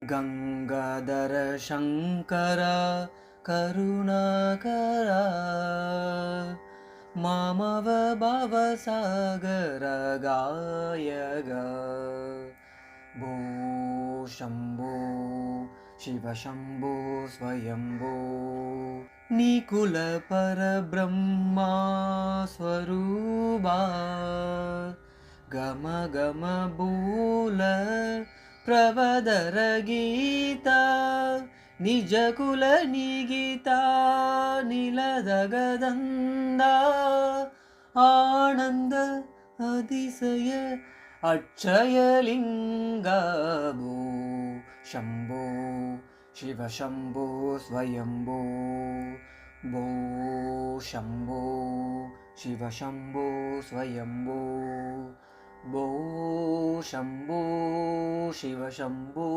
ಗಂಗಾಧರ ಶಂಕರ ಕರುಣಾಕರ ಮಾಮವ ಭವಸಾಗರ ಗಾಯಗ ಭೂ ಶಂಭೋ ಶಿವ ಶಂಭೋ ಸ್ವಯಂಭೋ ನಿಕುಲ ಪರಬ್ರಹ್ಮ ಸ್ವರೂಪ ಗಮ ಗಮ ಬೂಲ ಪ್ರವದರ ಗೀತ ನಿಜ ಕುಲ ನಿಗೀತ ನಿಲದಗದಂದ ಆನಂದ ಅತಿಶಯ ಅಕ್ಷಯಲಿಂಗ ಭೂ ಶಂಭೋ ಶಿವ ಶಂಭೋ ಸ್ವಯಂಭೋ ಭೂ ಶಂಭೋ ಶಿವ ಶಂಭೋ ಸ್ವಯಂಭೋ ಭೂ ಶಂಭೋ ಶಿವ ಶಂಭೋ